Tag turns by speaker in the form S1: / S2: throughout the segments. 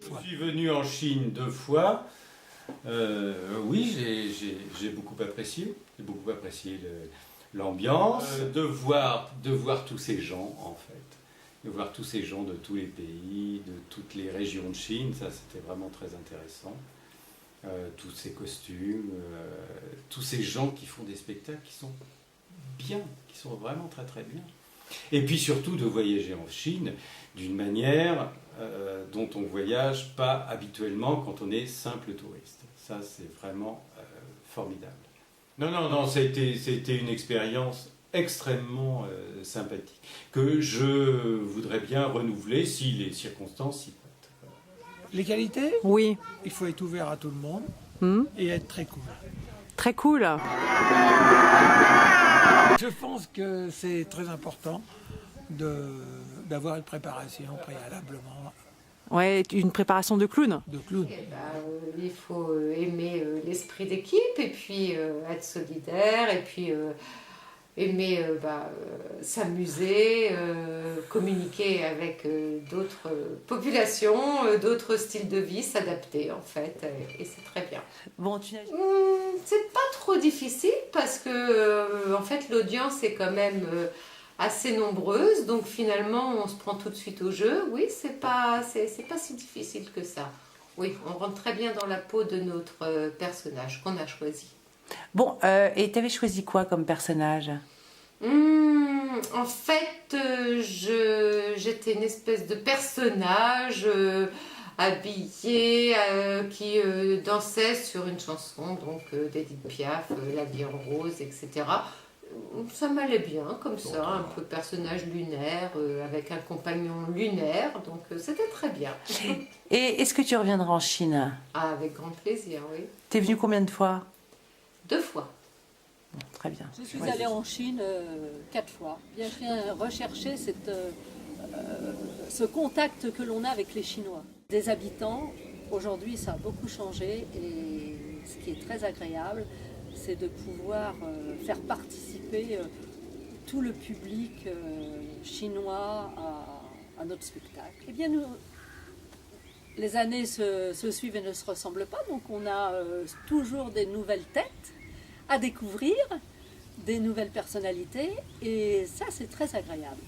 S1: Je suis venu en Chine 2 fois. Oui, j'ai beaucoup apprécié. J'ai beaucoup apprécié l'ambiance, de voir tous ces gens en fait. De voir tous ces gens de tous les pays, de toutes les régions de Chine, ça c'était vraiment très intéressant. Tous ces costumes, tous ces gens qui font des spectacles qui sont bien, qui sont vraiment très très bien. Et puis surtout de voyager en Chine d'une manière dont on ne voyage pas habituellement quand on est simple touriste. Ça c'est vraiment formidable. Non, c'était une expérience extrêmement sympathique que je voudrais bien renouveler si les circonstances s'y prêtent.
S2: Les qualités?
S3: Oui.
S2: Il faut être ouvert à tout le monde et être très cool.
S3: Très cool.
S2: Je pense que c'est très important d'avoir une préparation préalablement
S3: Ouais, une préparation de clown.
S2: de clown.
S4: Il faut aimer l'esprit d'équipe et puis être solidaire et puis aimer s'amuser, communiquer avec d'autres populations, d'autres styles de vie, s'adapter en fait et c'est très bien.
S3: Bon,
S4: C'est pas trop difficile parce que en fait l'audience est quand même assez nombreuse, donc finalement on se prend tout de suite au jeu. Oui, c'est pas si difficile que ça. Oui, on rentre très bien dans la peau de notre personnage qu'on a choisi.
S3: Bon, et t'avais choisi quoi comme personnage?
S4: En fait, j'étais une espèce de personnage habillé qui dansait sur une chanson donc d'Edith Piaf, La vie en rose, etc. Ça m'allait bien comme ça, un peu personnage lunaire avec un compagnon lunaire, donc c'était très bien.
S3: Et est-ce que tu reviendras en Chine?
S4: Ah, avec grand plaisir, oui.
S3: T'es venu combien de fois?
S4: 2 fois.
S3: Bon, très bien.
S5: Je suis allée en Chine 4 fois. Bien, je viens rechercher ce contact que l'on a avec les Chinois. Des habitants, aujourd'hui ça a beaucoup changé et ce qui est très agréable, c'est de pouvoir faire participer tout le public chinois à notre spectacle. Eh bien, les années se suivent et ne se ressemblent pas, donc on a toujours des nouvelles têtes à découvrir, des nouvelles personnalités, et ça c'est très agréable.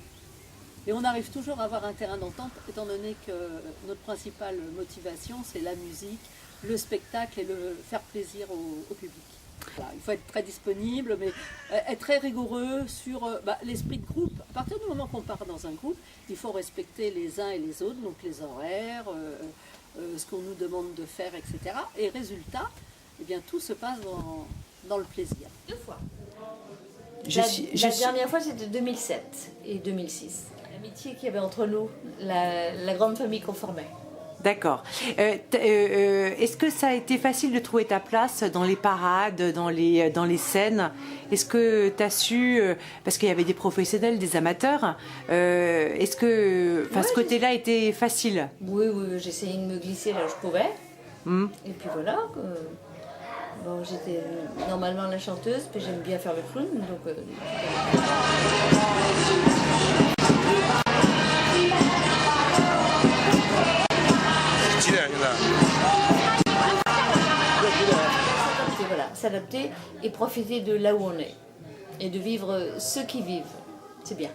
S5: Et on arrive toujours à avoir un terrain d'entente, étant donné que notre principale motivation c'est la musique, le spectacle et le faire plaisir au public. Voilà, il faut être très disponible, mais être très rigoureux sur l'esprit de groupe. À partir du moment qu'on part dans un groupe, il faut respecter les uns et les autres, donc les horaires, ce qu'on nous demande de faire, etc. Et résultat, eh bien, tout se passe dans le plaisir.
S6: 2 fois. La dernière fois, c'était 2007 et 2006. L'amitié qu'il y avait entre nous, la grande famille qu'on formait.
S3: D'accord. Est-ce que ça a été facile de trouver ta place dans les parades, dans les scènes? Est-ce que tu as su, parce qu'il y avait des professionnels, des amateurs, est-ce que ce côté-là était facile?
S6: Oui, j'essayais de me glisser là où je pouvais. Et puis voilà. Bon, j'étais normalement la chanteuse, puis j'aime bien faire le clown, donc... S'adapter et profiter de là où on est et de vivre ceux qui vivent, c'est bien.